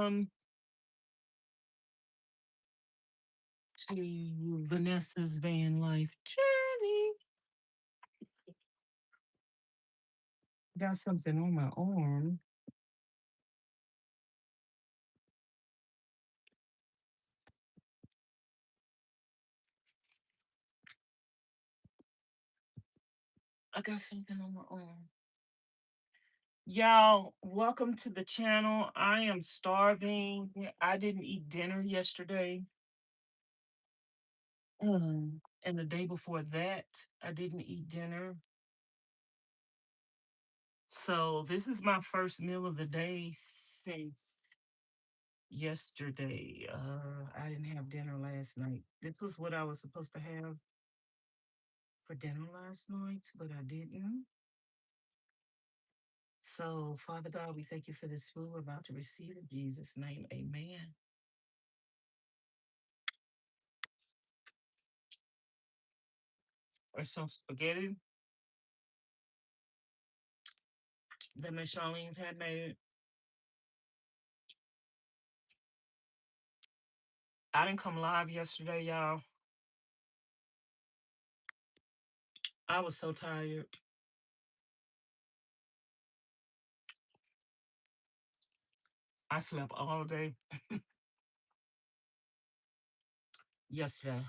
welcome to Vanessa's van life journey. Got something on my arm. I got something on my arm. Y'all, welcome to the channel. I am starving. I didn't eat dinner yesterday. And the day before that, I didn't eat dinner. So this is my first meal of the day since yesterday. I didn't have dinner last night. This was what I was supposed to have for dinner last night, but I didn't. So, Father God, we thank you for this food we're about to receive in Jesus' name. Amen. Or some spaghetti that Ms Charlene's had made. I didn't come live yesterday, y'all. I was so tired. I slept all day yesterday.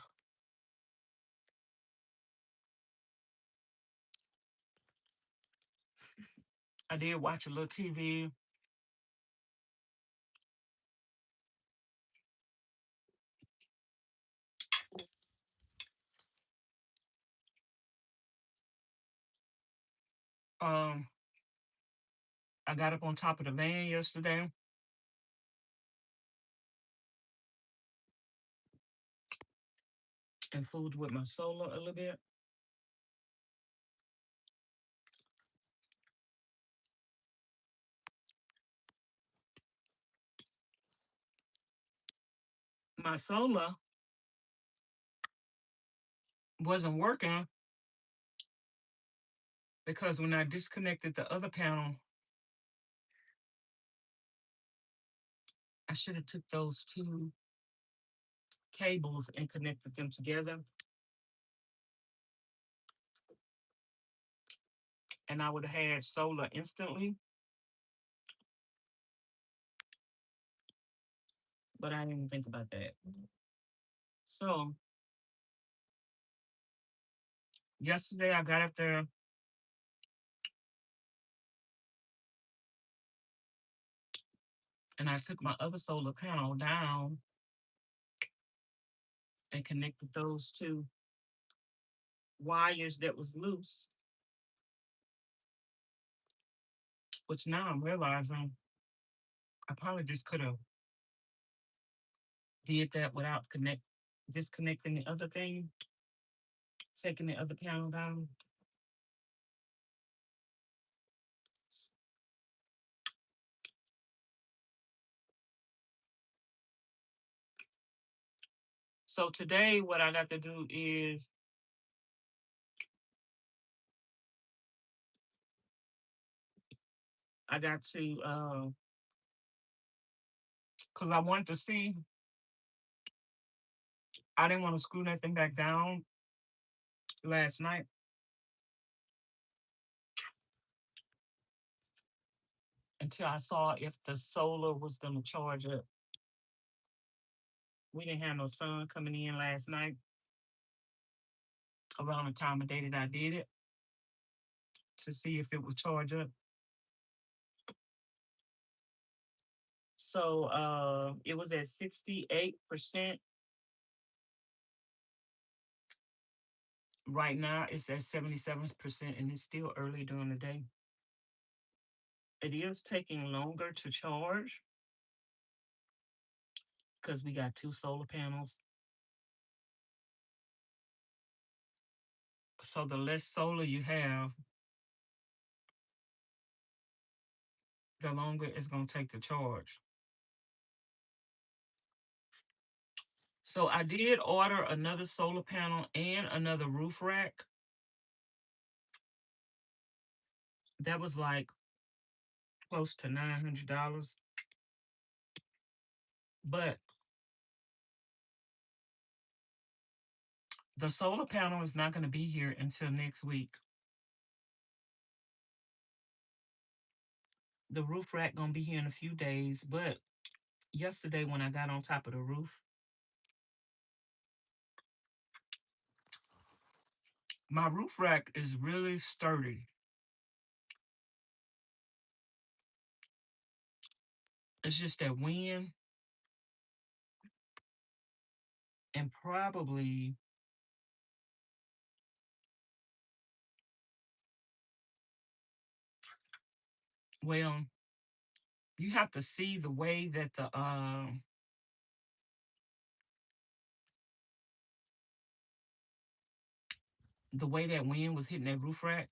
I did watch a little TV. Um, I got up on top of the van yesterday and fooled with my solar a little bit. My solar wasn't working because when I disconnected the other panel, I should have took those two cables and connected them together, and I would have had solar instantly. But I didn't even think about that. So yesterday I got up there and I took my other solar panel down and connected those two wires that was loose, which now I'm realizing I probably just could have did that without disconnecting the other thing, taking the other panel down. So today what I got to do is I got to because I wanted to see, I didn't want to screw nothing back down last night until I saw if the solar was going to charge up. We didn't have no sun coming in last night around the time of day that I did it to see if it would charge up. So it was at 68%. Right now it's at 77%, and it's still early during the day. It is taking longer to charge because we got two solar panels. So the less solar you have, the longer it's going to take to charge. So I did order another solar panel and another roof rack. That was like close to $900. But the solar panel is not going to be here until next week. The roof rack going to be here in a few days. But yesterday when I got on top of the roof, my roof rack is really sturdy. It's just that wind and probably, well, you have to see the way that the way that wind was hitting that roof rack.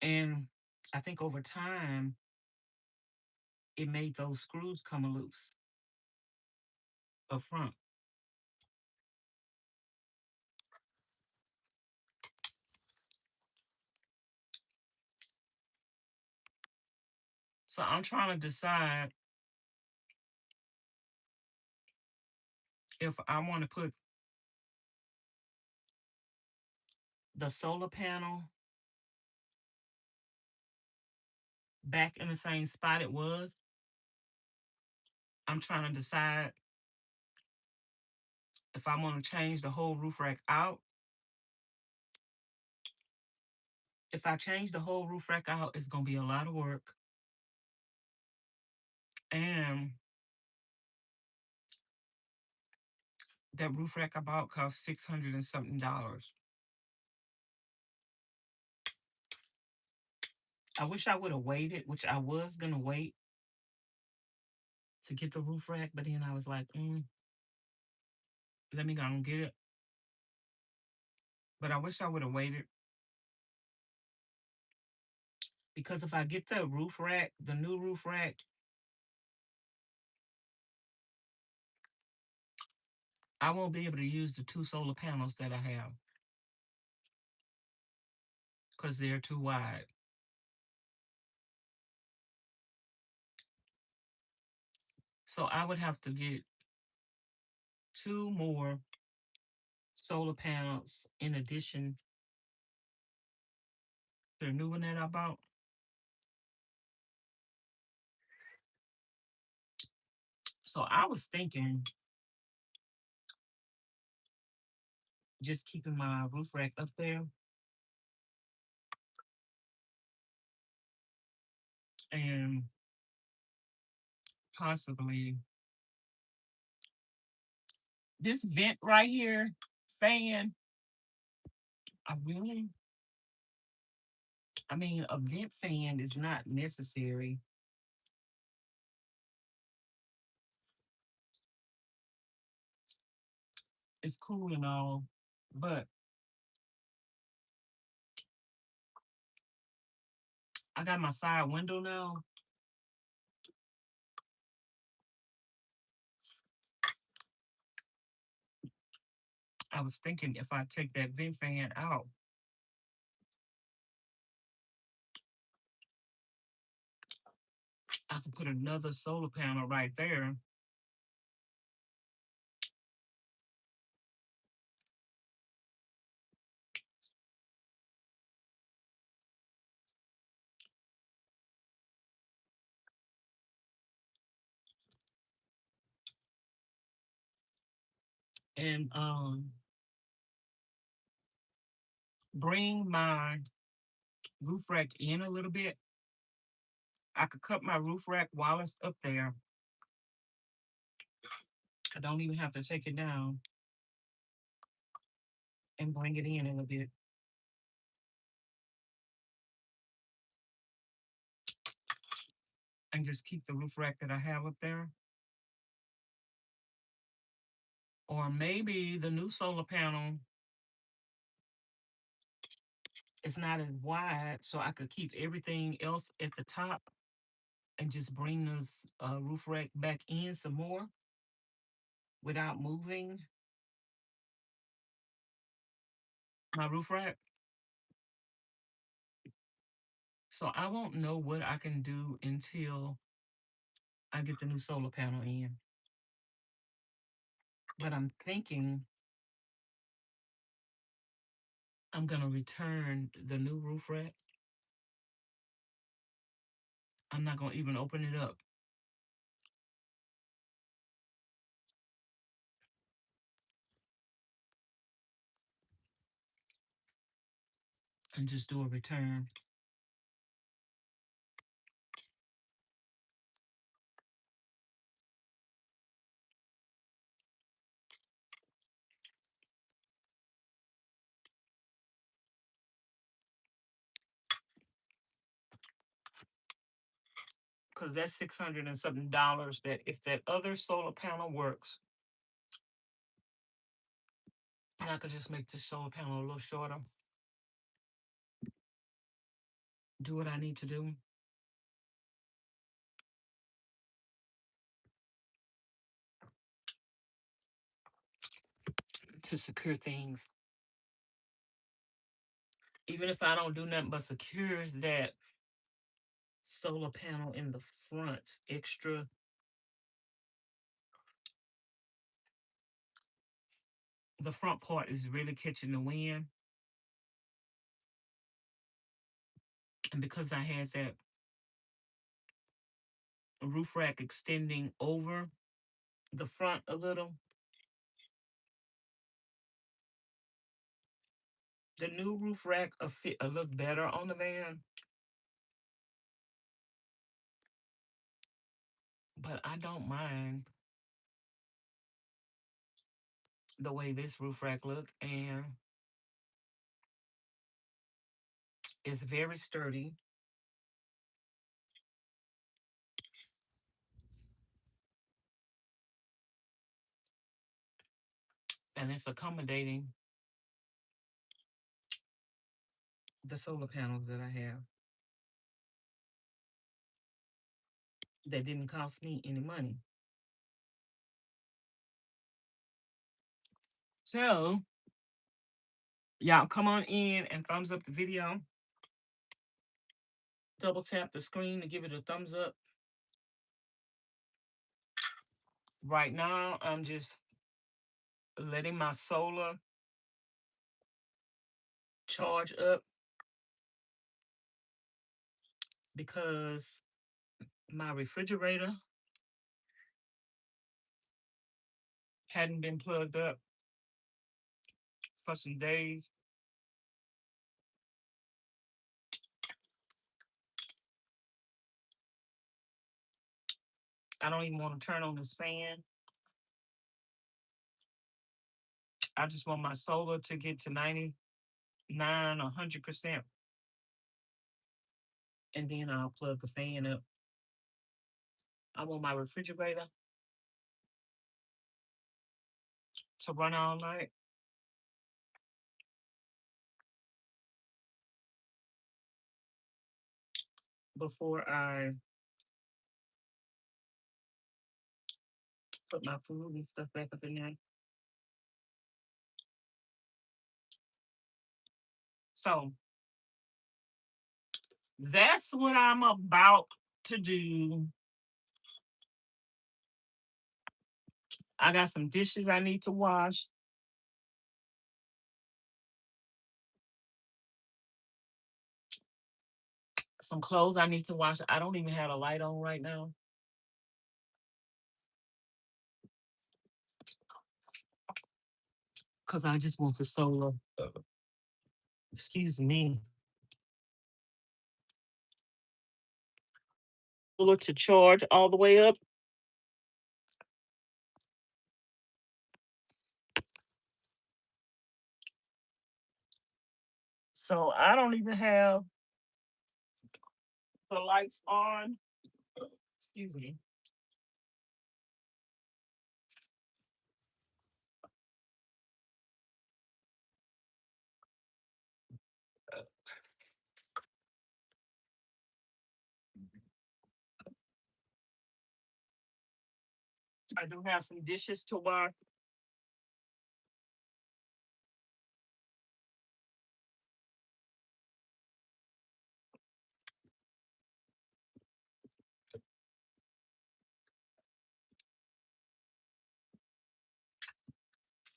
And I think over time, it made those screws come loose up front. So I'm trying to decide if I want to put the solar panel back in the same spot it was. I'm trying to decide if I want to change the whole roof rack out. If I change the whole roof rack out, it's going to be a lot of work. And that roof rack I bought cost $600 and something. I wish I would have waited, which I was going to wait to get the roof rack, but then I was like, let me go and get it. But I wish I would have waited because if I get the roof rack, the new roof rack, I won't be able to use the two solar panels that I have because they're too wide. So I would have to get two more solar panels in addition to the new one that I bought. So I was thinking just keeping my roof rack up there and possibly this vent right here, fan. I really, I mean, a vent fan is not necessary. It's cool and all, but I got my side window now. I was thinking if I take that vent fan out, I could put another solar panel right there. And bring my roof rack in a little bit. I could cut my roof rack while it's up there. I don't even have to take it down and bring it in a little bit. And just keep the roof rack that I have up there. Or maybe the new solar panel is not as wide, so I could keep everything else at the top and just bring this roof rack back in some more without moving my roof rack. So I won't know what I can do until I I get the new solar panel in. But I'm thinking I'm going to return the new roof rack. I'm not going to even open it up. And just do a return. Because that's $600 and something that if that other solar panel works, and I could just make this solar panel a little shorter, do what I need to do to secure things. Even if I don't do nothing but secure that solar panel in the front extra. The front part is really catching the wind. And because I had that roof rack extending over the front a little, the new roof rack will fit a look better on the van. But I don't mind the way this roof rack look, and it's very sturdy. And it's accommodating the solar panels that I have. That didn't cost me any money. So, y'all come on in and thumbs up the video. Double tap the screen to give it a thumbs up. Right now, I'm just letting my solar charge up because my refrigerator hadn't been plugged up for some days. I don't even want to turn on this fan. I just want my solar to get to 99, 100%. And then I'll plug the fan up. I want my refrigerator to run all night. Before I put my food and stuff back up in there. So that's what I'm about to do. I got some dishes I need to wash. Some clothes I need to wash. I don't even have a light on right now. Because I just want the solar. Excuse me. Solar to charge all the way up. So I don't even have the lights on. Excuse me. I do have some dishes to wash.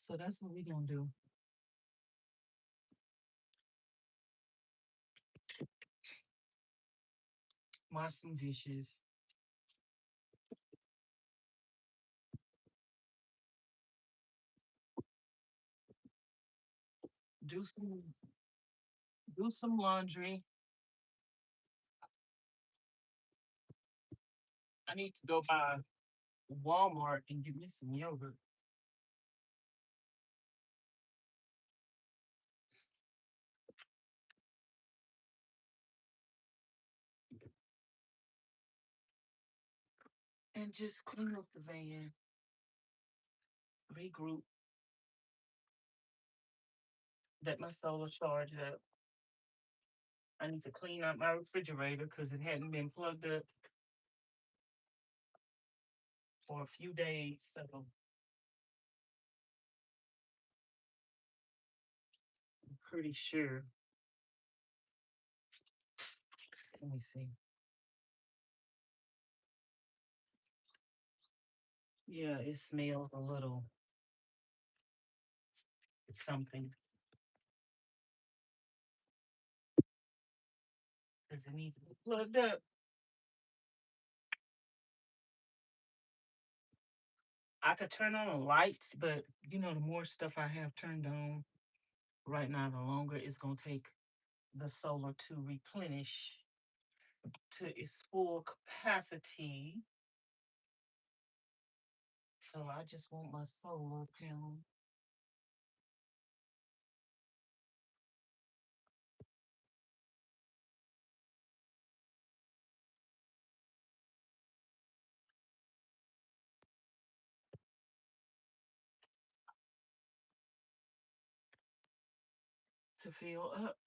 So that's what we're gonna do. Wash some dishes. Do some do some laundry. I need to go by Walmart and get me some yogurt. And just clean up the van, regroup, let my solar charge up. I need to clean out my refrigerator because it hadn't been plugged up for a few days. So I'm pretty sure. Let me see. Yeah, it smells a little something because it needs to be plugged up. I could turn on the lights, but the more stuff I have turned on right now, the longer it's going to take the solar to replenish to its full capacity. So I just want my solar panel to fill up.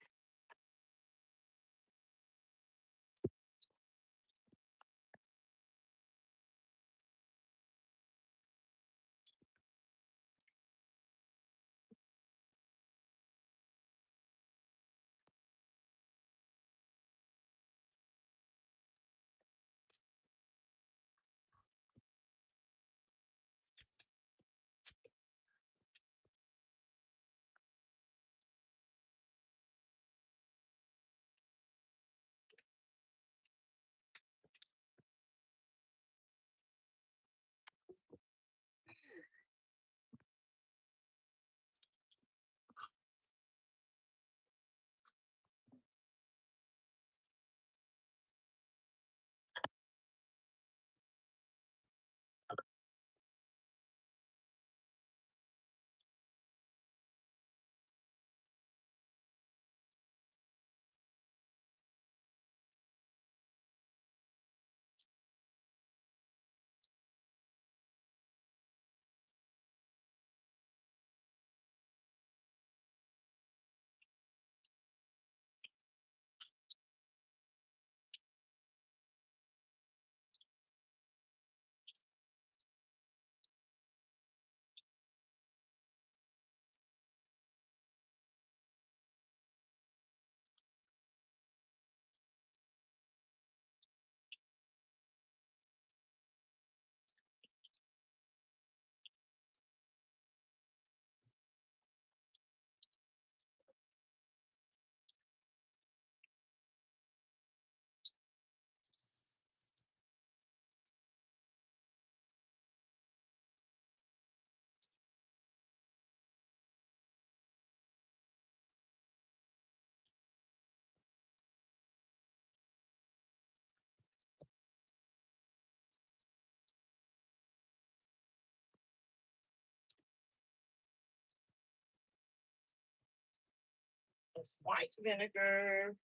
It's white vinegar.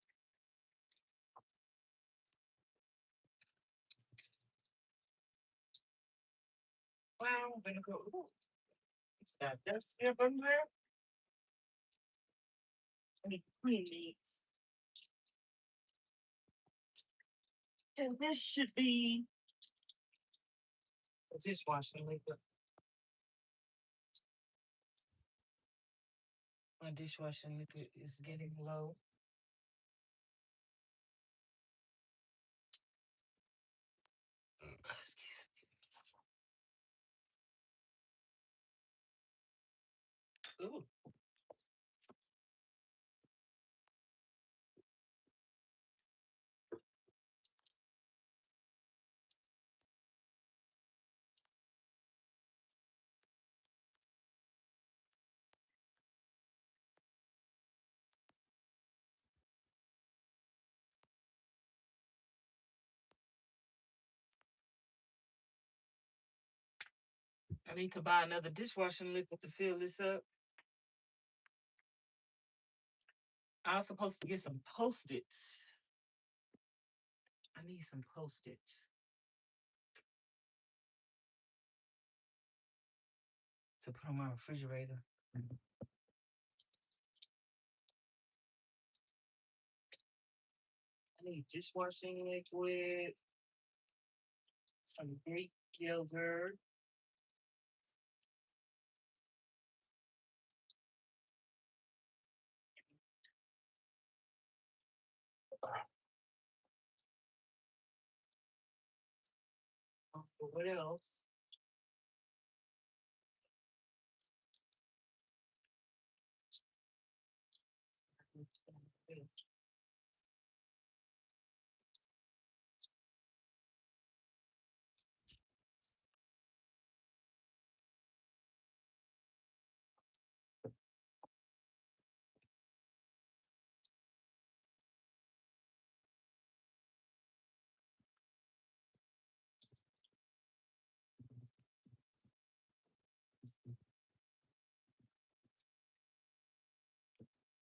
Brown vinegar. Ooh, it's got that stuff in there. I need cream cheese. And this should be a dishwashing liquid. My dishwashing liquid is getting low. Excuse me. Ooh. I need to buy another dishwashing liquid to fill this up. I was supposed to get some Post-its. I need some Post-its to put on my refrigerator. I need dishwashing liquid, some Greek yogurt. What else?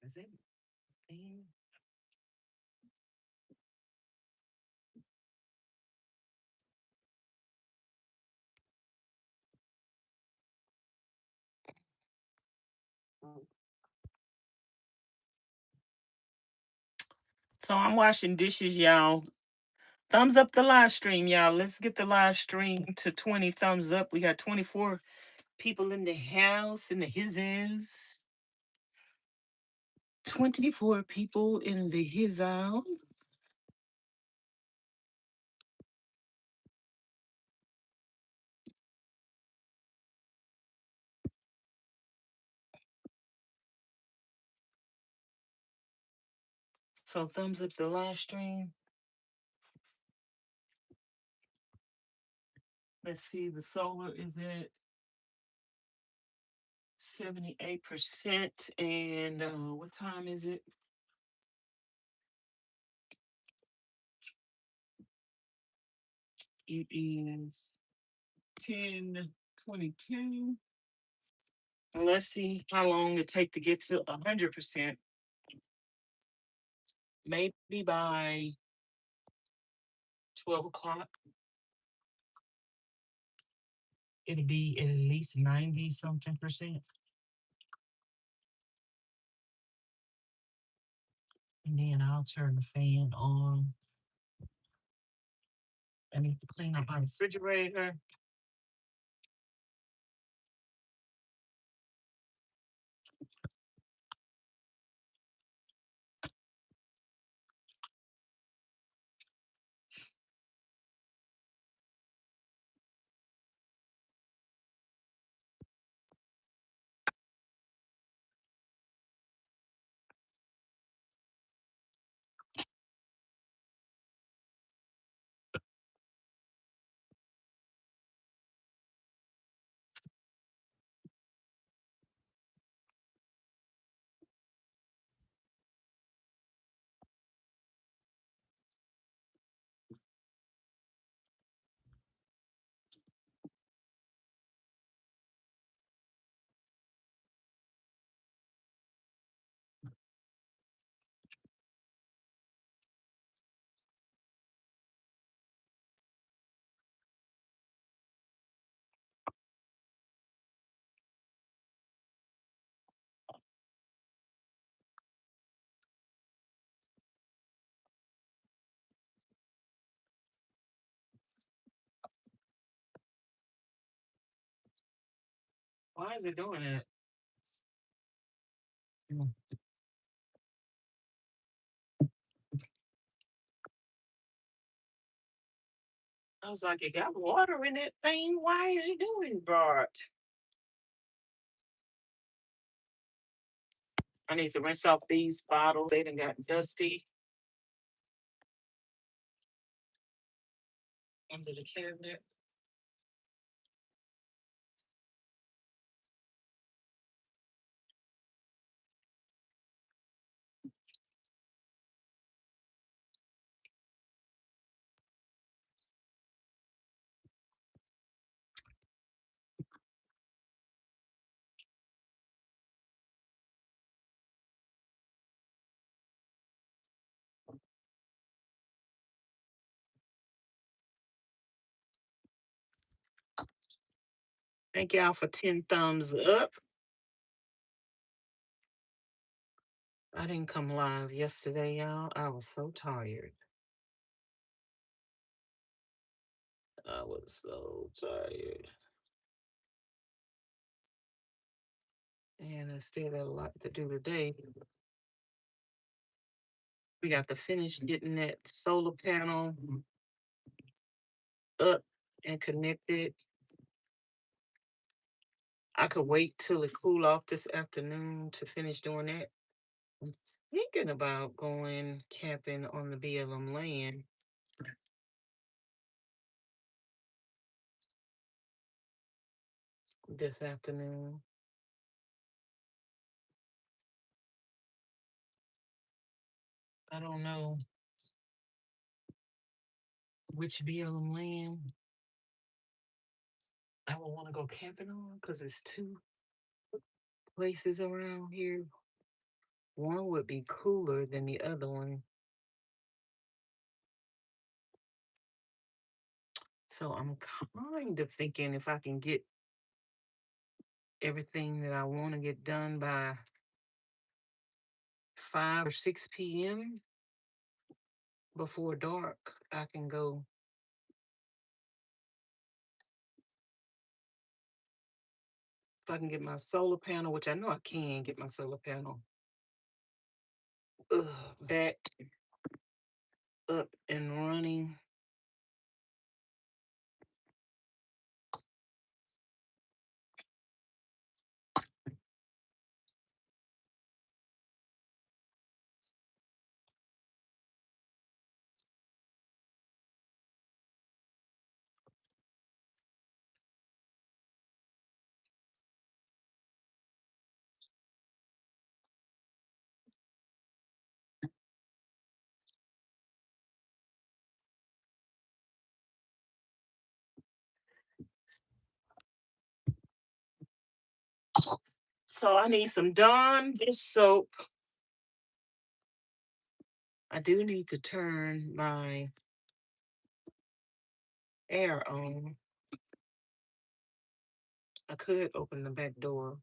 Is it? So I'm washing dishes, y'all. Thumbs up the live stream, y'all. Let's get the live stream to 20 thumbs up. We got 24 people in the house, in the hizzes. 24 people in the hizzle. So thumbs up the live stream. Let's see, the solar is at 78%. And what time is it? It is 10:22. Let's see how long it take to get to 100%. Maybe by 12 o'clock, it'll be at least 90 something percent. And then I'll turn the fan on. I need to clean up my refrigerator. Why is it doing that? Mm. I was like, it got water in that thing. Why is it doing that? I need to rinse off these bottles. They done got dusty under the cabinet. Thank y'all for 10 thumbs up. I didn't come live yesterday, y'all. I was so tired. I was so tired. And I still got a lot to do today. We got to finish getting that solar panel up and connected. I could wait till it cool off this afternoon to finish doing that. I'm thinking about going camping on the BLM land. This afternoon. I don't know which BLM land I would want to go camping on because it's two places around here. One would be cooler than the other one. So I'm kind of thinking if I can get everything that I want to get done by 5 or 6 p.m. before dark, I can go. If I can get my solar panel, which I know I can get my solar panel back up and running. So I need some Dawn dish soap. I do need to turn my air on. I could open the back door.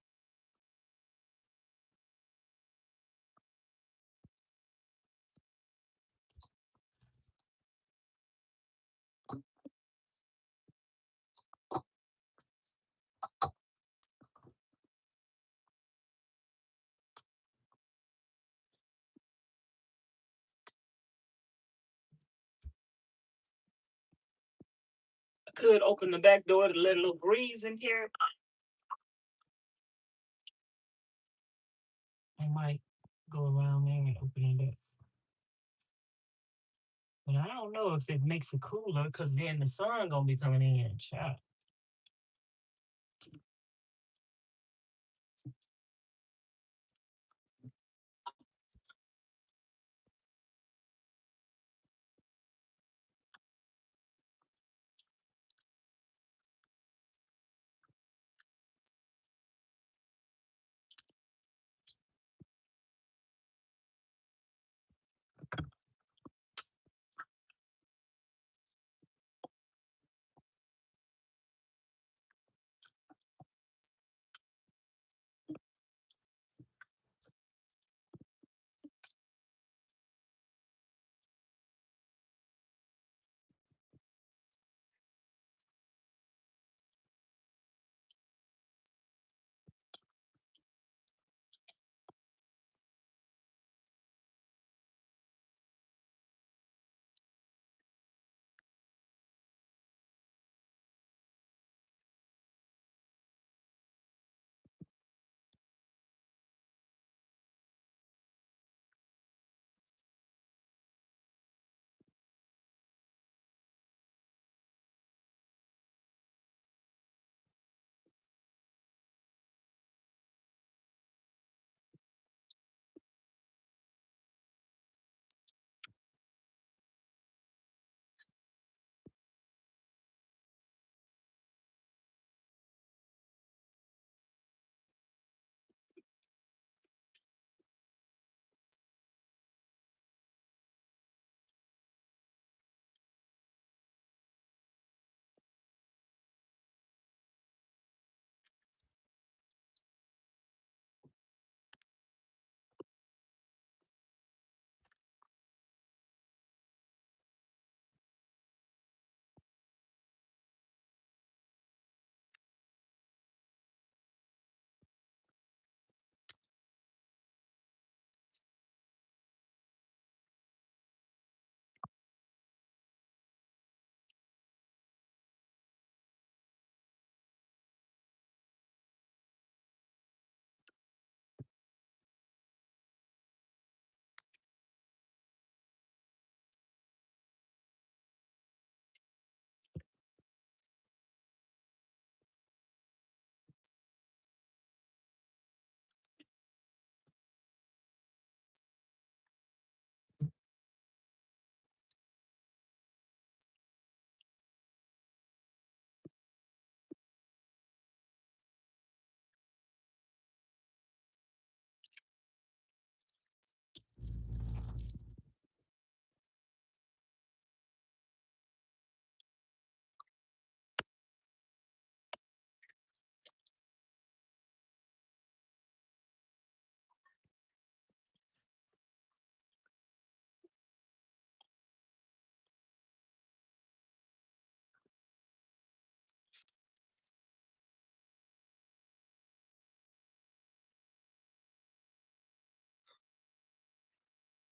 I could open the back door to let a little breeze in here. I might go around there and open it up. But I don't know if it makes it cooler because then the sun gonna be coming in. Child.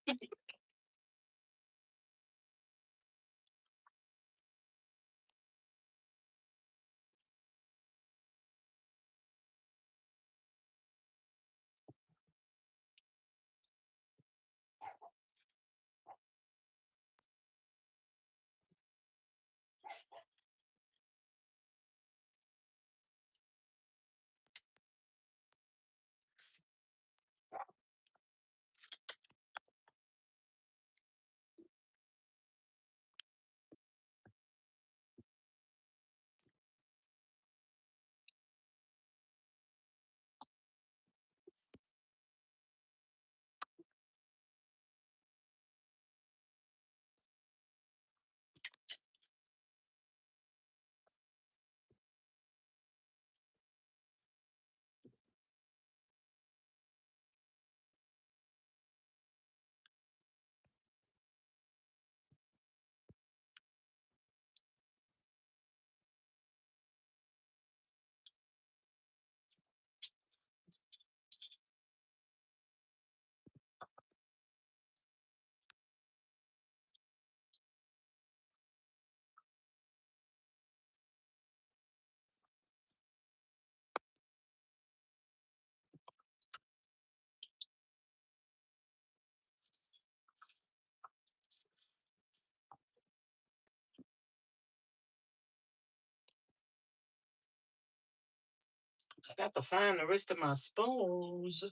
I got to find the rest of my spoons.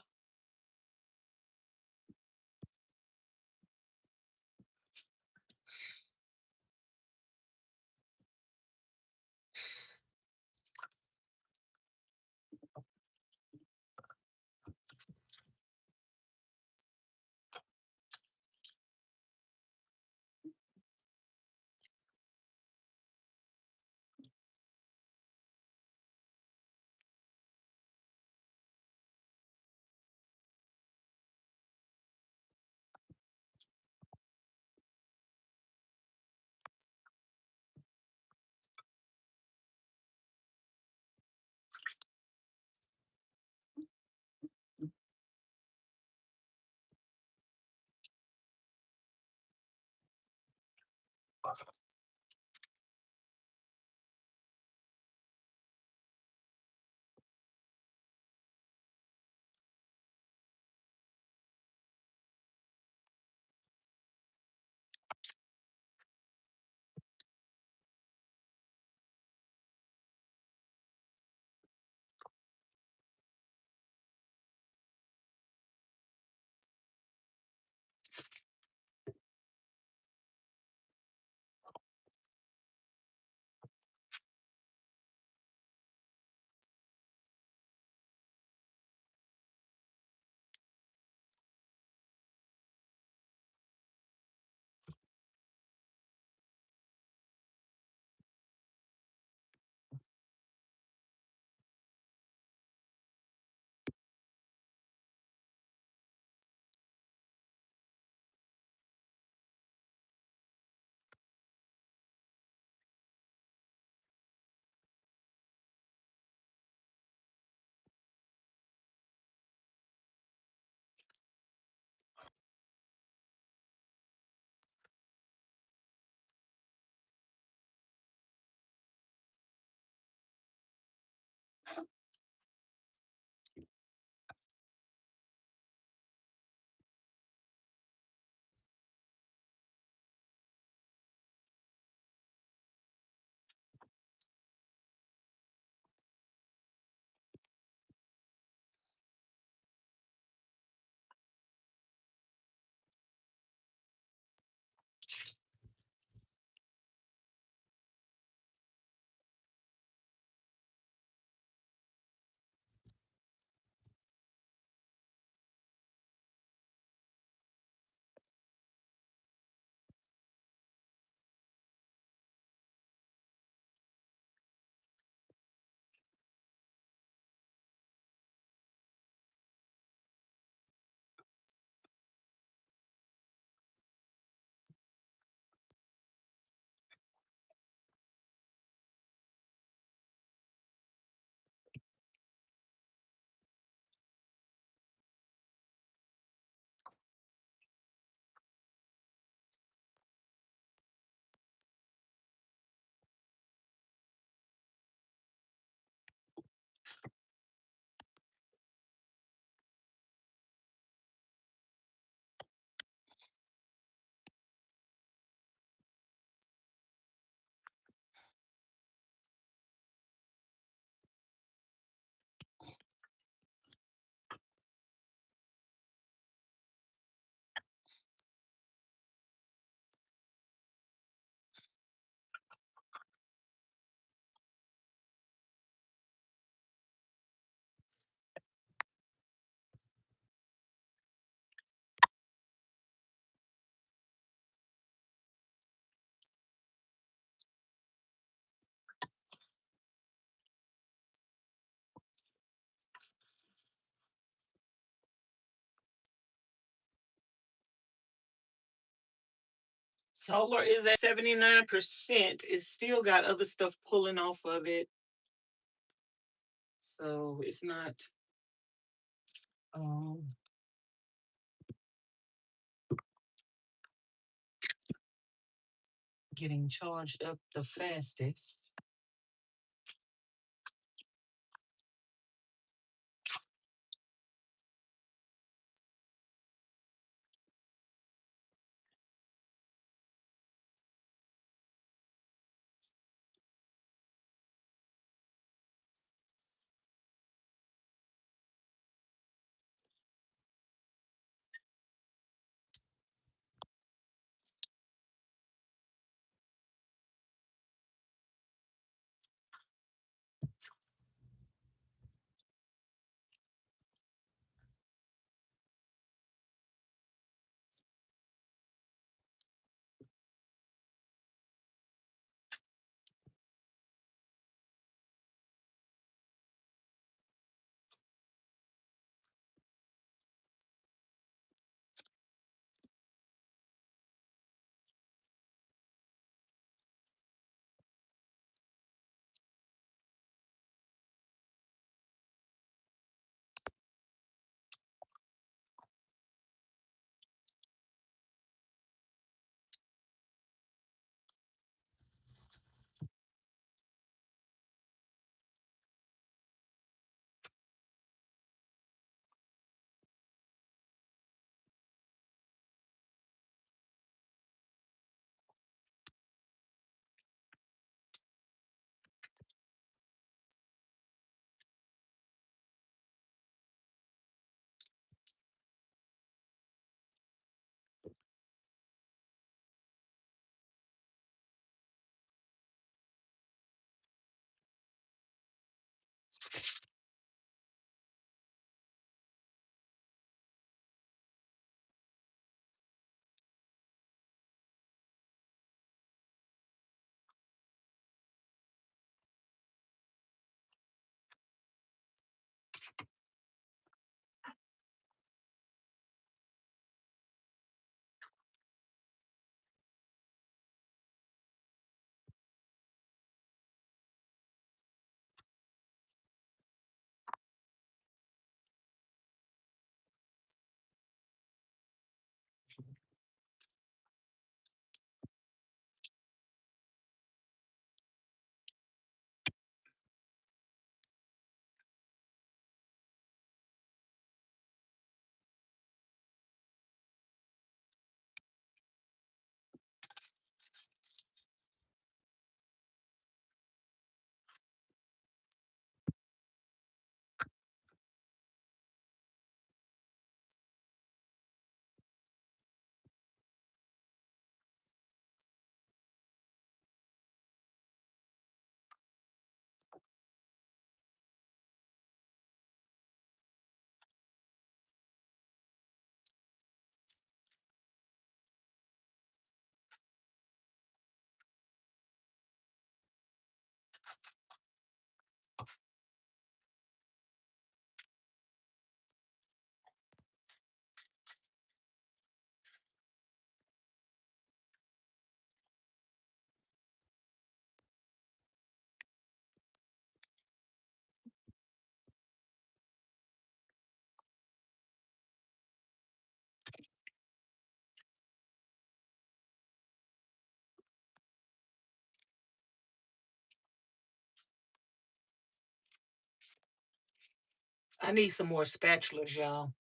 Solar is at 79%. It's still got other stuff pulling off of it. So it's not um getting charged up the fastest. I need some more spatulas, y'all.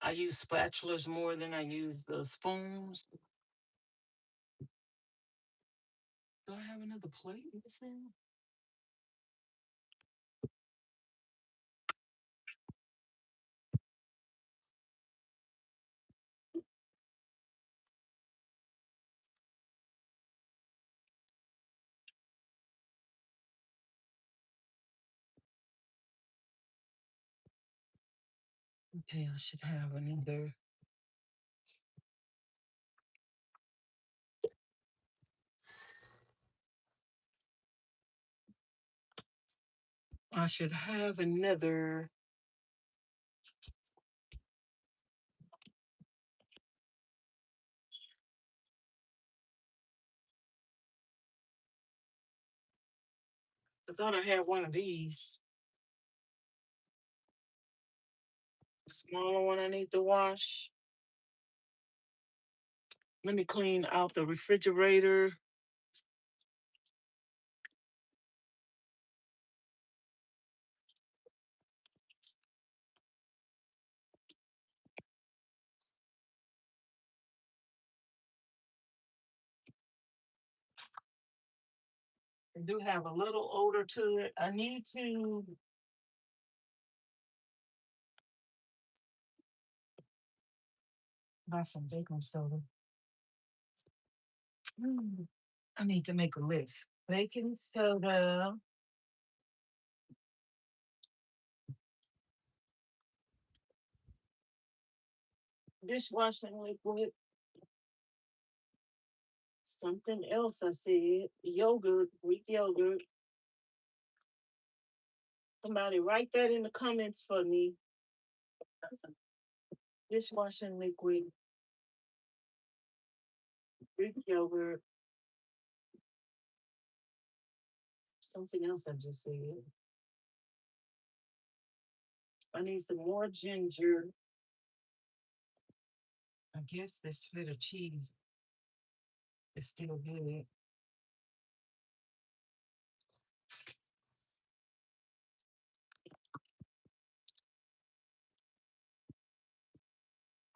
I use spatulas more than I use the spoons. Do I have another plate missing? Okay, I should have another. I should have another. I thought I had one of these. Smaller one I need to wash. Let me clean out the refrigerator. It do have a little odor to it. I need to buy some baking soda. I need to make a list. Baking soda. Dishwashing liquid. Something else I said. Yogurt, Greek yogurt. Somebody write that in the comments for me. Dishwashing liquid, Greek yogurt. Something else I just said. I need some more ginger. I guess this feta cheese is still good.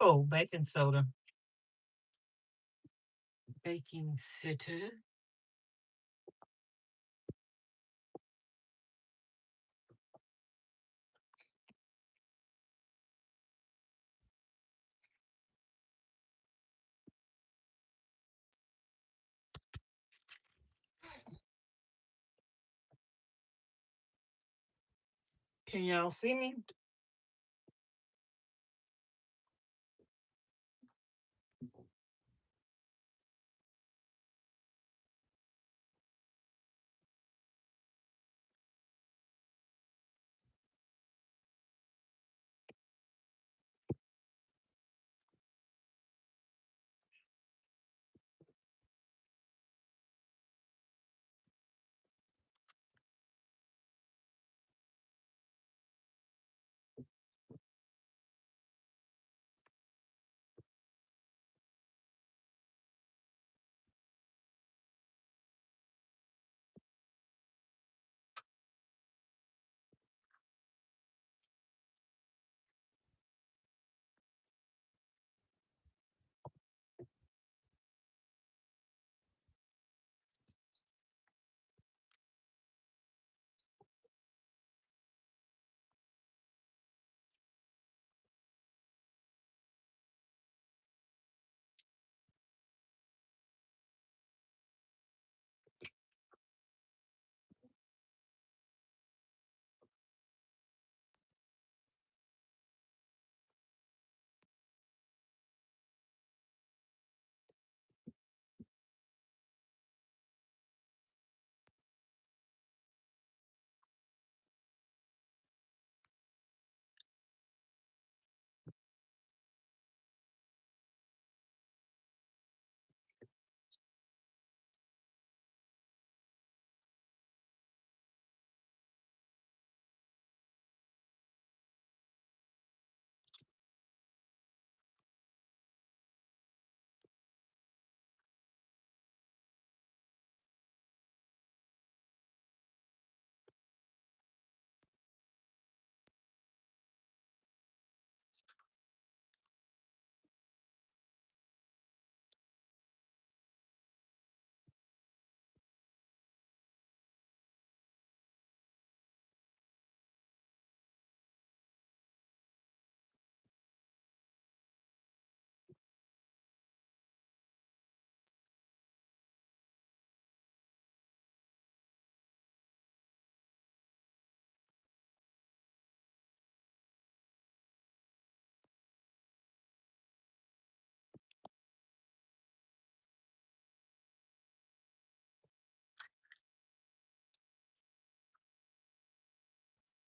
Oh, baking soda. Baking soda. Can y'all see me?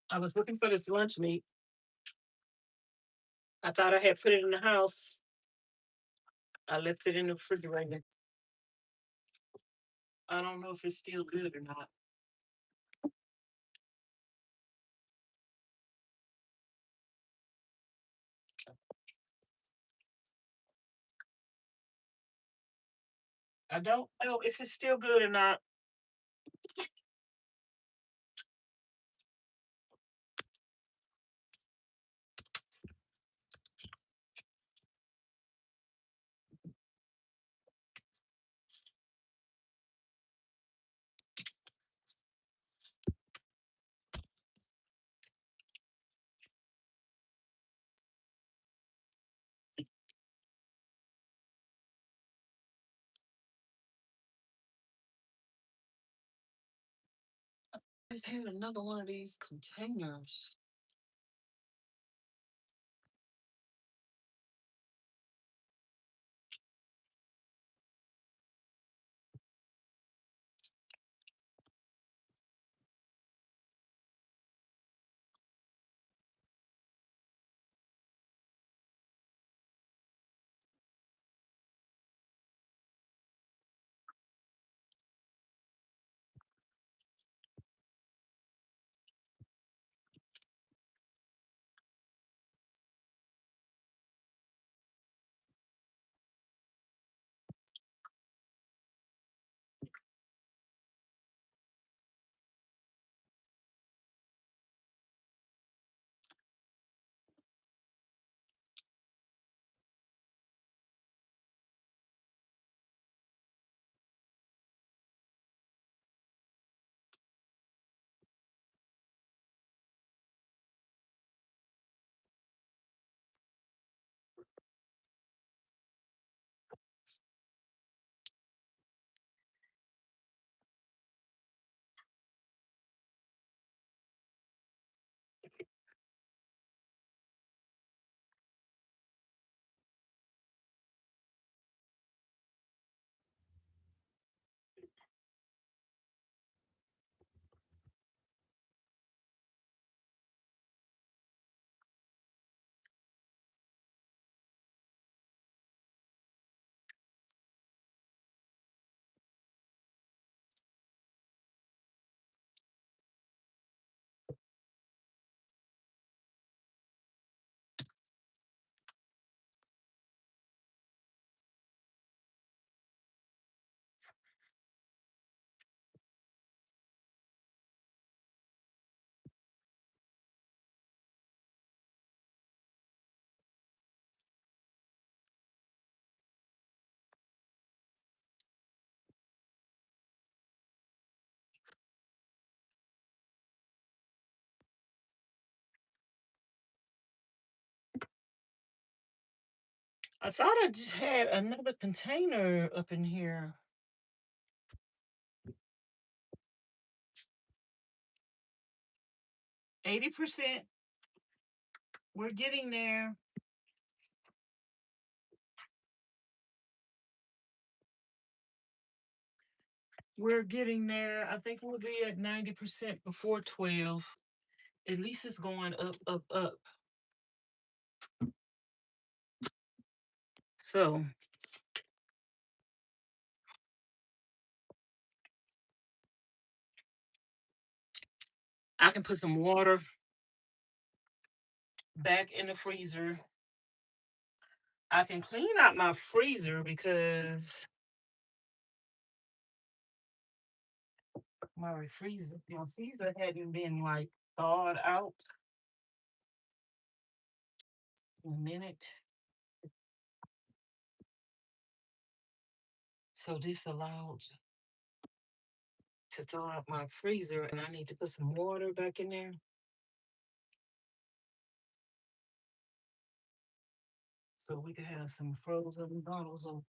I was looking for this lunch meat. I thought I had put it in the house. I left it in the refrigerator. I don't know if it's still good or not. I don't know if it's still good or not. I just had another one of these containers. I thought I just had another container up in here. 80%. We're getting there. We're getting there. I think we'll be at 90% before 12. At least it's going up, up, up. So I can put some water back in the freezer. I can clean out my freezer because my freezer hadn't been like thawed out in a minute. So this allowed to thaw out my freezer, and I need to put some water back in there so we can have some frozen bottles of.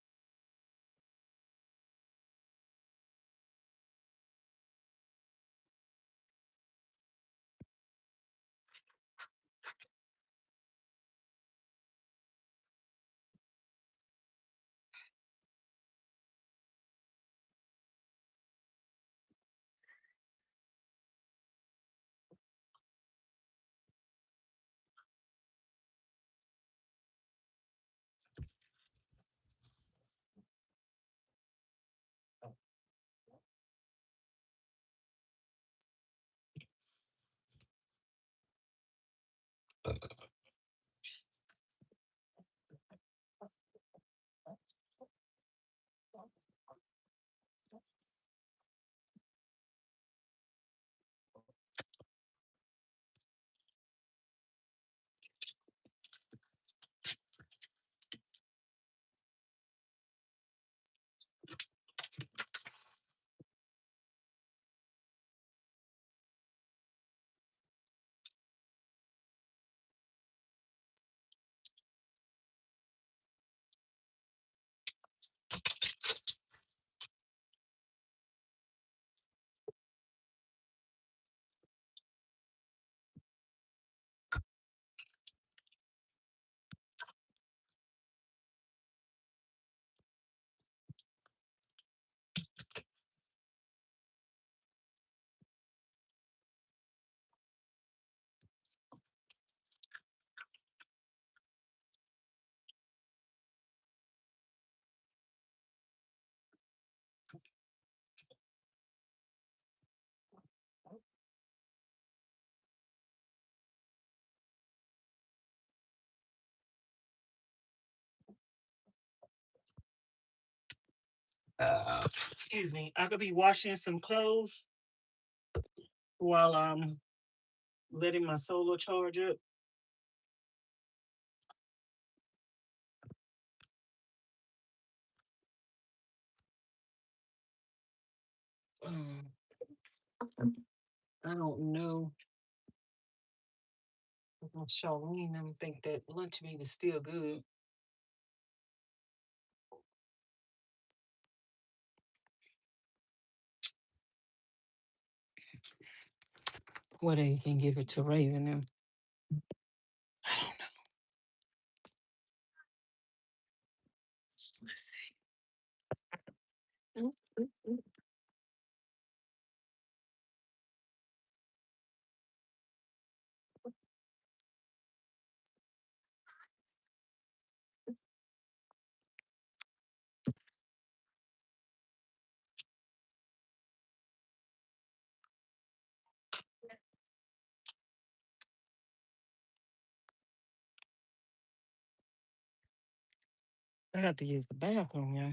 Excuse me. I could be washing some clothes while I'm letting my solar charge up. Um, I don't know. Ms Charlene, I don't think that lunch meat is still good. Whether you can give it to Raven them. I don't know. Let's see. I got to use the bathroom, yeah.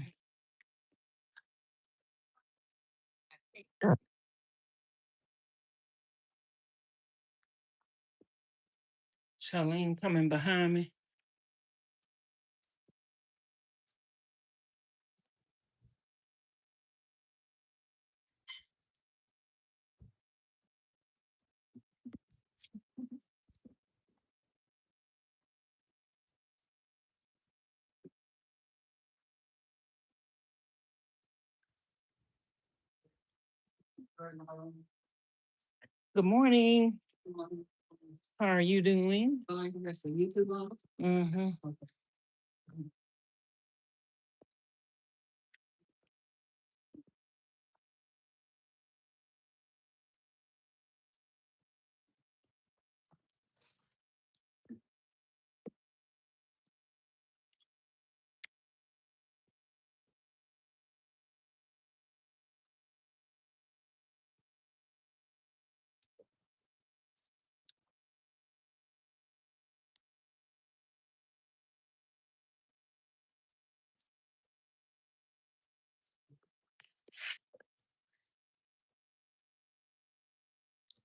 Charlene coming behind me. Good morning. How are you doing? Mm-hmm.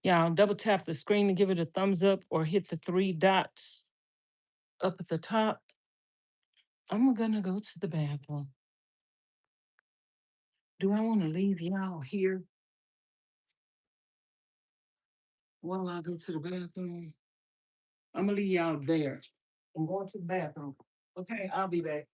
Yeah, double tap the screen to give it a thumbs up or hit the three dots up at the top. I'm gonna go to the bathroom. Do I want to leave y'all here while I go to the bathroom? I'm gonna leave y'all there. I'm going to the bathroom. Okay, I'll be back.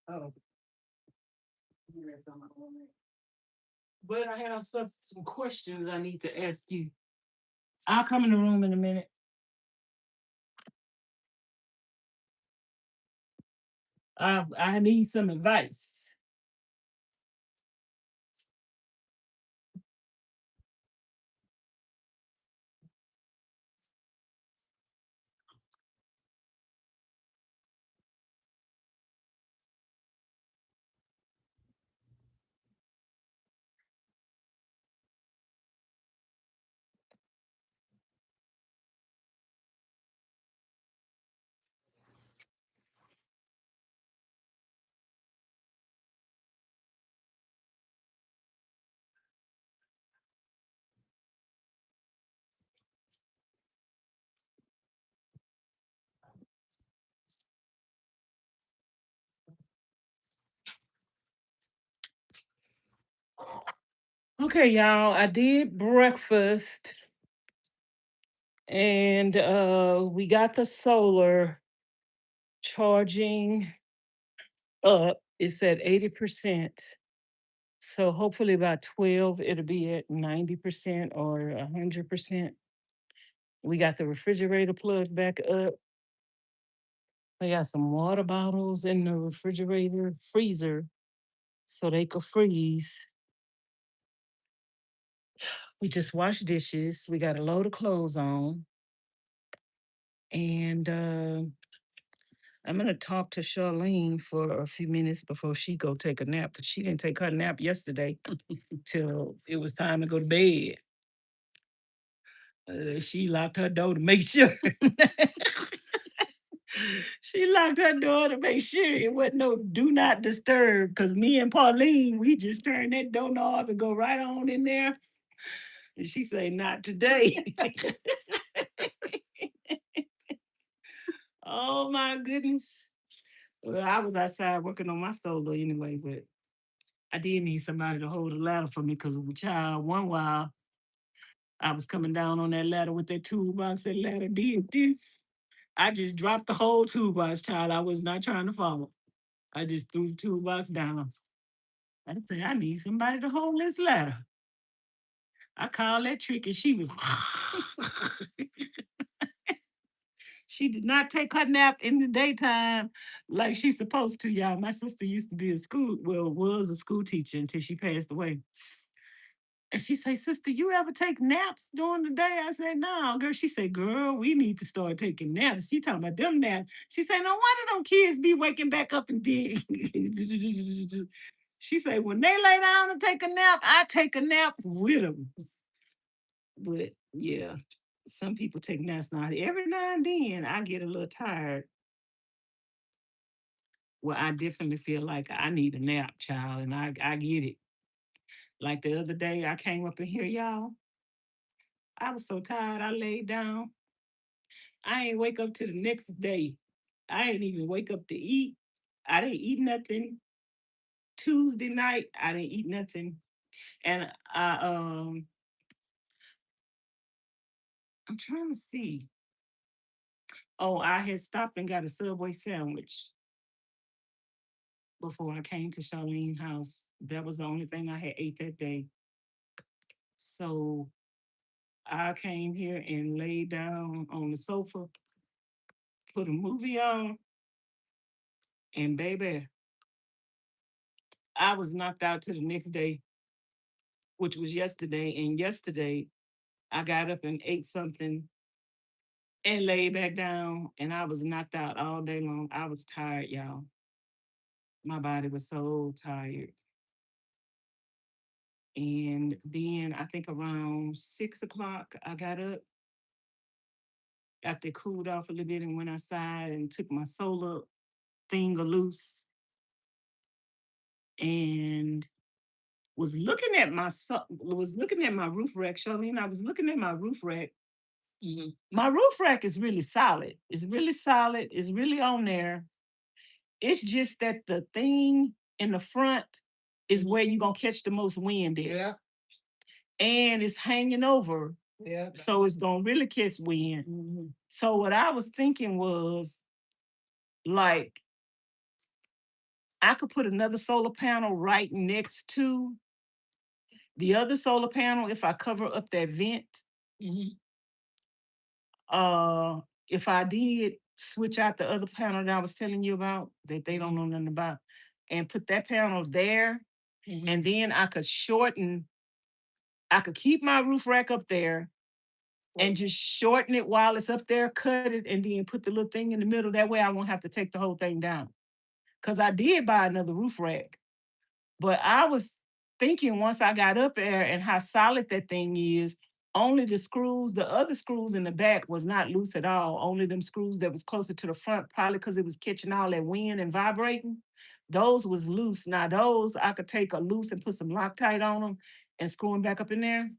Oh, but I have some questions I need to ask you. I'll come in the room in a minute. I need some advice. Okay, y'all, I did breakfast and we got the solar charging up. It's at 80%. So hopefully by 12 it'll be at 90% or 100%. We got the refrigerator plugged back up. We got some water bottles in the refrigerator freezer so they could freeze. We just washed dishes. We got a load of clothes on. And I'm gonna talk to Charlene for a few minutes before she go take a nap, but she didn't take her nap yesterday till it was time to go to bed. She locked her door to make sure. She locked her door to make sure it wasn't no do not disturb. Because me and Pauline, we just turned that door knob and go right on in there. And she say, not today. Oh my goodness. Well, I was outside working on my solo anyway, but I did need somebody to hold a ladder for me because child, one while I was coming down on that ladder with that toolbox, that ladder did this. I just dropped the whole toolbox, child. I was not trying to follow. I just threw the toolbox down. I said, I need somebody to hold this ladder. I called that trick and she was she did not take her nap in the daytime like she's supposed to, y'all. My sister used to be was a school teacher until she passed away. And she say, "Sister, you ever take naps during the day?" I said, "No, girl." She said, "Girl, we need to start taking naps." She talking about them naps. She said, "No wonder them kids be waking back up and dig." She said, "When they lay down and take a nap, I take a nap with them." But yeah, some people take naps now. Every now and then, I get a little tired. Well, I definitely feel like I need a nap, child, and I get it. Like the other day, I came up in here, y'all. I was so tired, I laid down. I ain't wake up to the next day. I ain't even wake up to eat. I didn't eat nothing. Tuesday night, I didn't eat nothing. And I'm trying to see. Oh, I had stopped and got a Subway sandwich before I came to Charlene's house. That was the only thing I had ate that day. So I came here and laid down on the sofa, put a movie on, and baby, I was knocked out to the next day, which was yesterday. And yesterday, I got up and ate something and laid back down, and I was knocked out all day long. I was tired, y'all. My body was so tired. And then I think around 6 o'clock, I got up after it cooled off a little bit and went outside and took my solar thing loose and was looking at my roof rack, Charlene. I was looking at my roof rack. My roof rack is really solid. It's really solid. It's really on there. It's just that the thing in the front is where you're gonna catch the most wind at. Yeah. And it's hanging over. Yeah. So it's gonna really catch wind. So what I was thinking was like I could put another solar panel right next to the other solar panel if I cover up that vent. Uh if I did switch out the other panel that I was telling you about that they don't know nothing about and put that panel there, and then I could keep my roof rack up there and just shorten it while it's up there, cut it, and then put the little thing in the middle. That way I won't have to take the whole thing down. Because I did buy another roof rack. But I was thinking once I got up there and how solid that thing is, only the other screws in the back was not loose at all. Only them screws that was closer to the front, probably because it was catching all that wind and vibrating. Those was loose. Now those I could take a loose and put some Loctite on them and screw them back up in there.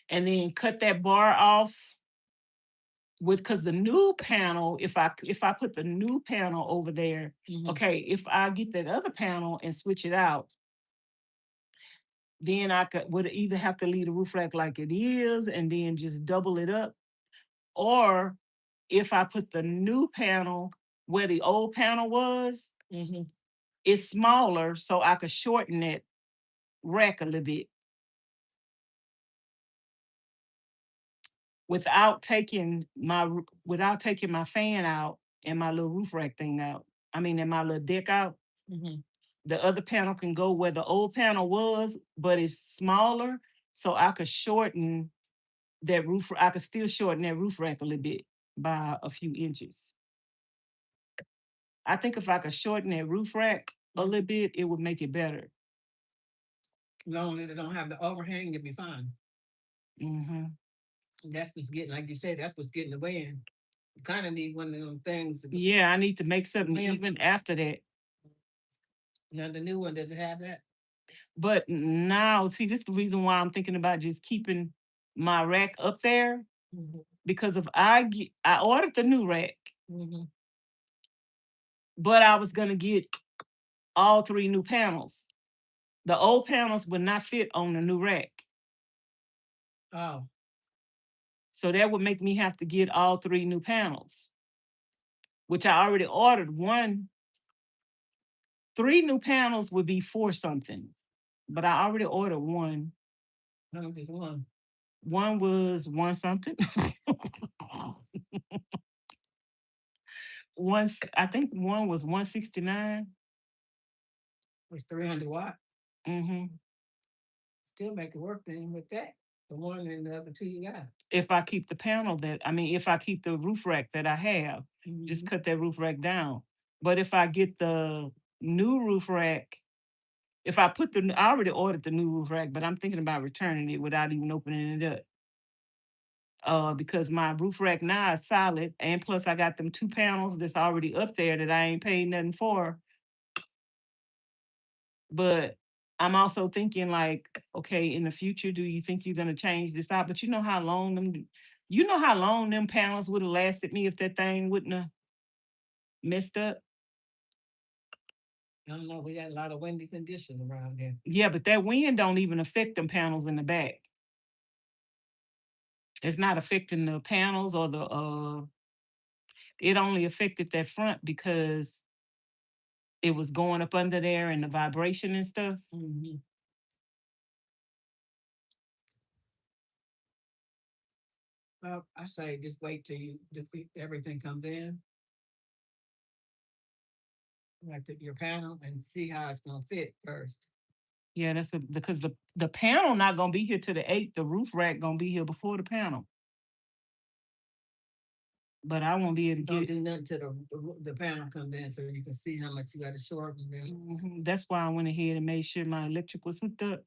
And then cut that bar off with because the new panel, if I put the new panel over there, okay, if I get that other panel and switch it out, then I would either have to leave the roof rack like it is and then just double it up, or if I put the new panel where the old panel was, it's smaller, so I could shorten that rack a little bit without taking my fan out and my little roof rack thing out. I mean, and my little deck out. The other panel can go where the old panel was, but it's smaller, so I could shorten that roof. I could still shorten that roof rack a little bit by a few inches. I think if I could shorten that roof rack a little bit, it would make it better. As long as they don't have the overhang, you'll be fine. That's what's getting, like you said, that's what's getting the wind. You kind of need one of them things. Yeah, I need to make something even after that. Now the new one, does it have that? But now, see, this is the reason why I'm thinking about just keeping my rack up there. Because if I ordered the new rack, but I was gonna get all 3 new panels. The old panels would not fit on the new rack. Oh. So that would make me have to get all 3 new panels, which I already ordered one. 3 new panels would be 4 something, but I already ordered one. No, just one. One was one something. Once I think one was 169. Was 300 watt. Mm-hmm. Still make it work then with that. The one and the other two you got. If I keep the panel that I mean, if I keep the roof rack that I have, just cut that roof rack down. But if I get the new roof rack, if I put the I already ordered the new roof rack, but I'm thinking about returning it without even opening it up. Because my roof rack now is solid, and plus I got them two panels that's already up there that I ain't paid nothing for. But I'm also thinking like, okay, in the future, do you think you're gonna change this out? But you know how long them panels would have lasted me if that thing wouldn't have messed up. I don't know. We got a lot of windy conditions around here. Yeah, but that wind don't even affect them panels in the back. It's not affecting the panels or the it only affected that front because it was going up under there and the vibration and stuff. Well, I say just wait till everything comes in, like your panel, and see how it's gonna fit first. Yeah, because the panel not gonna be here till the 8th. The roof rack gonna be here before the panel. But I won't be able to don't get do nothing till the panel comes in, so you can see how much you got to shorten. That's why I went ahead and made sure my electric was hooked up.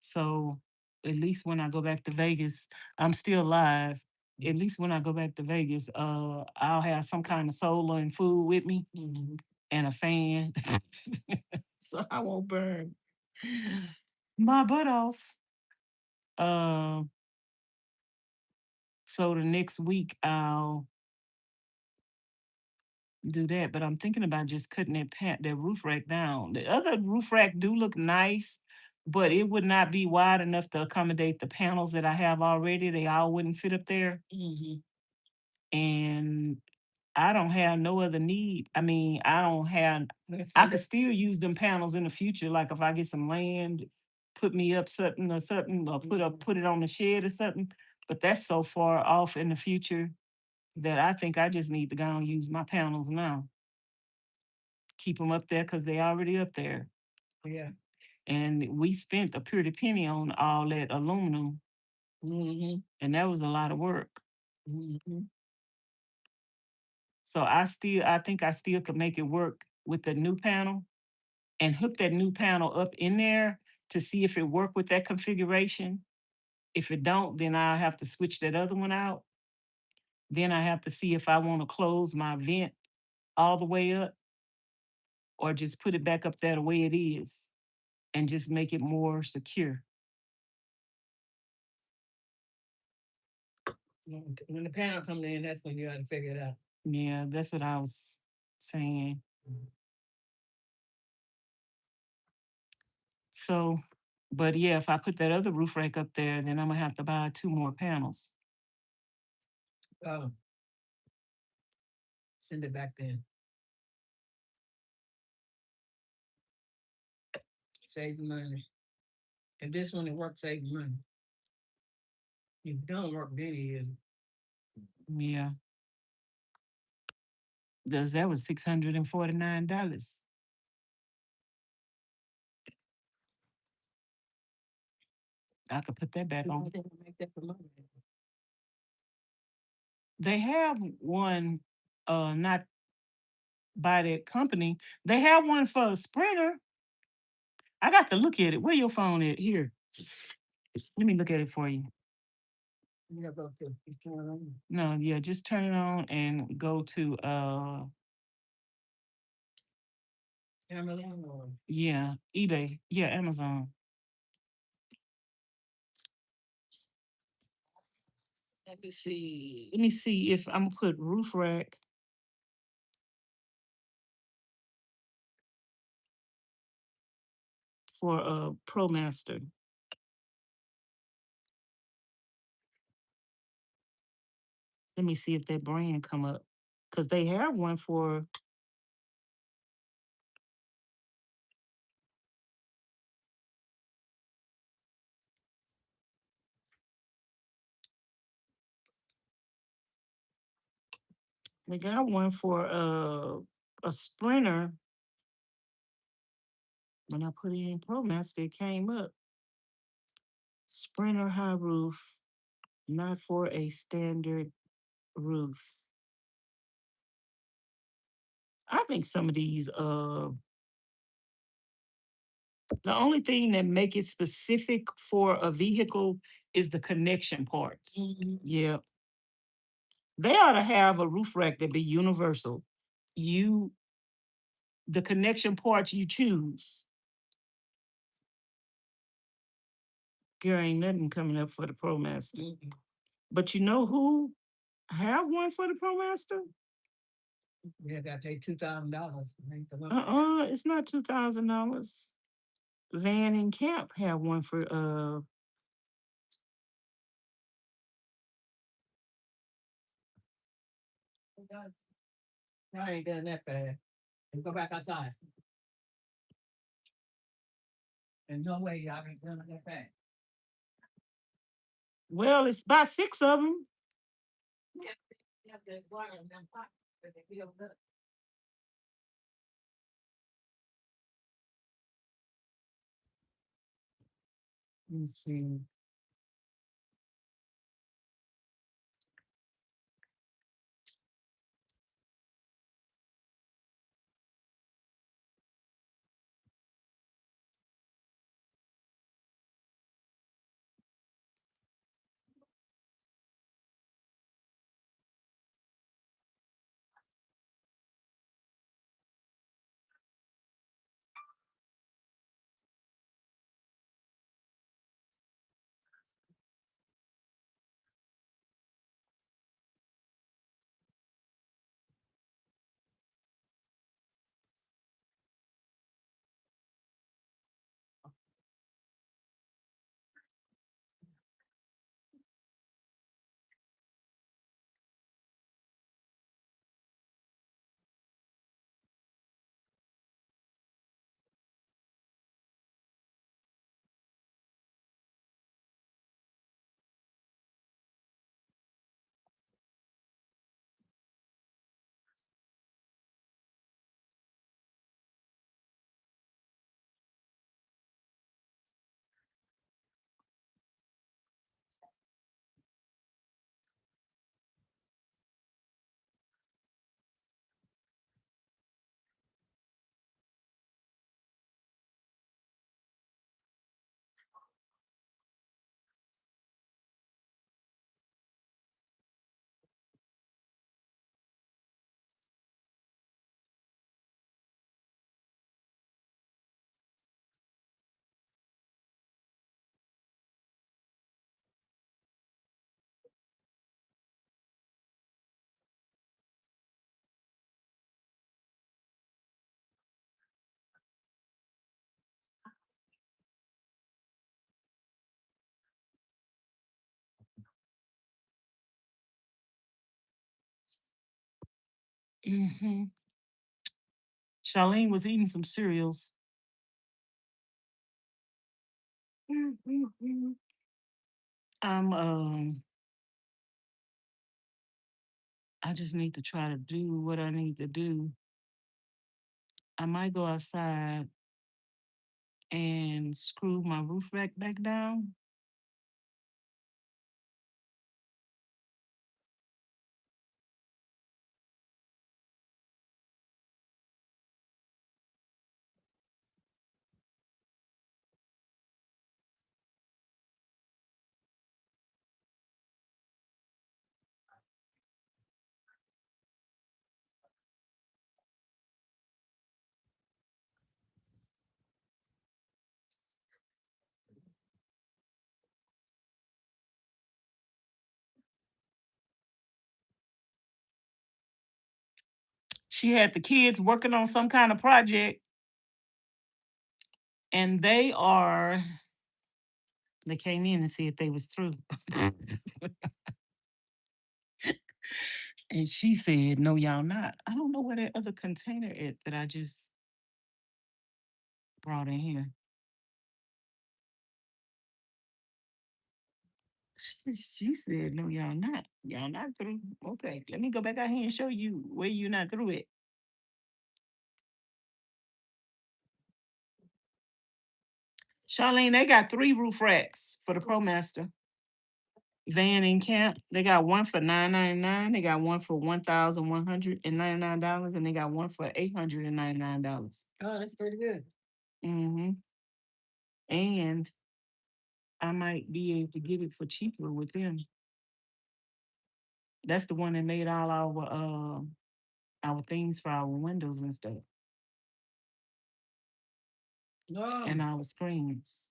So at least when I go back to Vegas, I'm still live. At least when I go back to Vegas, I'll have some kind of solar and food with me and a fan, so I won't burn my butt off. Uh, so the next week I'll do that, but I'm thinking about just cutting that roof rack down. The other roof rack do look nice, but it would not be wide enough to accommodate the panels that I have already. They all wouldn't fit up there. And I don't have no other need. I mean, I don't have. I could still use them panels in the future. Like if I get some land, put me up something or something, or put it on the shed or something. But that's so far off in the future that I think I just need to go and use my panels now. Keep them up there because they already up there. Yeah. And we spent a pretty penny on all that aluminum. And that was a lot of work. So I think I still could make it work with the new panel and hook that new panel up in there to see if it worked with that configuration. If it don't, then I have to switch that other one out. Then I have to see if I want to close my vent all the way up or just put it back up there the way it is and just make it more secure. When the panel comes in, that's when you got to figure it out. Yeah, that's what I was saying. So, but yeah, if I put that other roof rack up there, then I'm gonna have to buy 2 more panels. Oh, send it back then. Save money. If this one it works, save money. If it don't work, then it is. Yeah. That was $649. I could put that back on. Make that for money. They have one, not by that company. They have one for a Sprinter. I got to look at it. Where your phone at? Here. Let me look at it for you. Yeah, go to turn it on. No, yeah, just turn it on and go to Amazon or yeah, eBay. Yeah, Amazon. Let me see. Let me see if I'm gonna put roof rack for a ProMaster. Let me see if that brand come up. Cause they have one for They got one for a sprinter. When I put it in ProMaster, it came up. Sprinter high roof, not for a standard roof. I think some of these the only thing that make it specific for a vehicle is the connection parts. Yeah. They ought to have a roof rack that be universal. You the connection parts you choose. There ain't nothing coming up for the ProMaster. But you know who have one for the ProMaster? Yeah, got paid $2,000. It's not $2,000. Van and Camp have one for I ain't done that bad. And go back outside. And no way y'all ain't done that bad. Well, it's about 6 of them. Let's see. Mm-hmm. Charlene was eating some cereals. Mm-hmm. I'm I just need to try to do what I need to do. I might go outside and screw my roof rack back down. She had the kids working on some kind of project, and they came in and see if they was through. And she said, "No, y'all not." I don't know where that other container is that I just brought in here. She said, no, y'all not. Y'all not through. Okay, let me go back out here and show you where you're not through it. Charlene, they got 3 roof racks for the ProMaster. Van and Camp. They got one for $9.99. They got one for $1,199, and they got one for $899. Oh, that's pretty good. Mm-hmm. And I might be able to get it for cheaper with them. That's the one that made all our things for our windows and stuff. No. And our screens.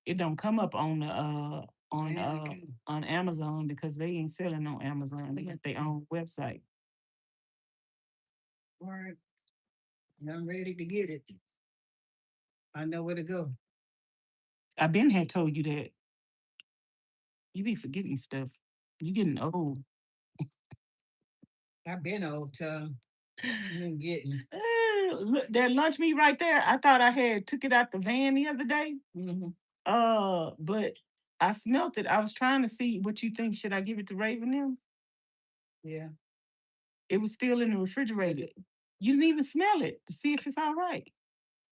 It don't come up on the on Amazon because they ain't selling on Amazon. They got their own website. All right. I'm ready to get it. I know where to go. I been had told you that. You be forgetting stuff. You getting old. I've been old, child. I'm getting. Look, that lunch meat right there. I thought I had took it out the van the other day. Mm-hmm. But I smelt it. I was trying to see what you think. Should I give it to Raven now? Yeah. It was still in the refrigerator. You didn't even smell it to see if it's all right.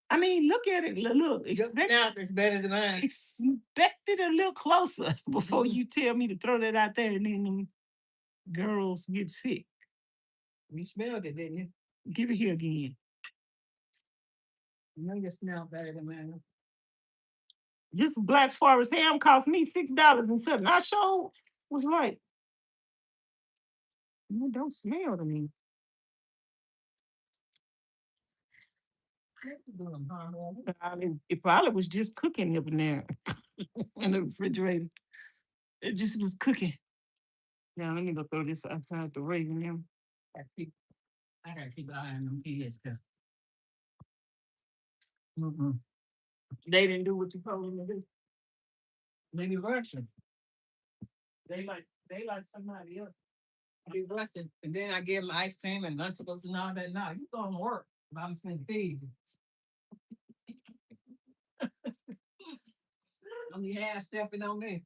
I mean, look at it. Look, now it's better than mine. Expect it a little closer before you tell me to throw that out there and then them girls get sick. You smelled it, didn't you? Give it here again. I know you smell better than mine. This Black Forest ham cost me $6 and something. I sure was like, it don't smell to me. It probably was just cooking up in there in the refrigerator. It just was cooking. Now let me go throw this outside the Raven now. I gotta keep an eye on them kids. They didn't do what you told them to do. They be rushing. They like somebody else. I be rushing, and then I give them ice cream and Lunchables and all that. Now you going to work, but I'm finna feed you. I'm be half stepping on me.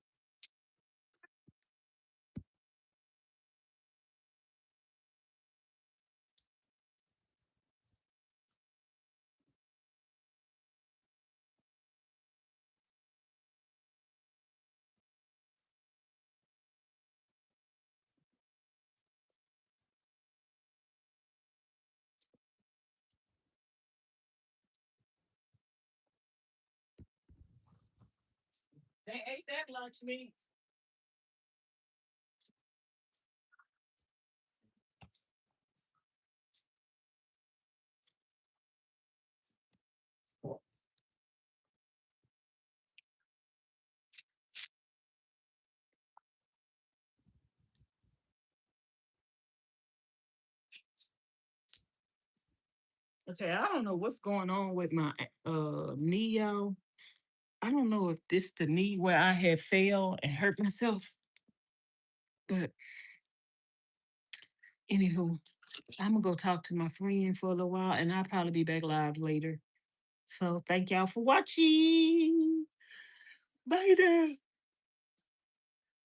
They ate that lunch meat. Okay, I don't know what's going on with my knee, y'all. I don't know if this the knee where I had fell and hurt myself. But anywho, I'm gonna go talk to my friend for a little while and I'll probably be back live later. So thank y'all for watching. Bye there.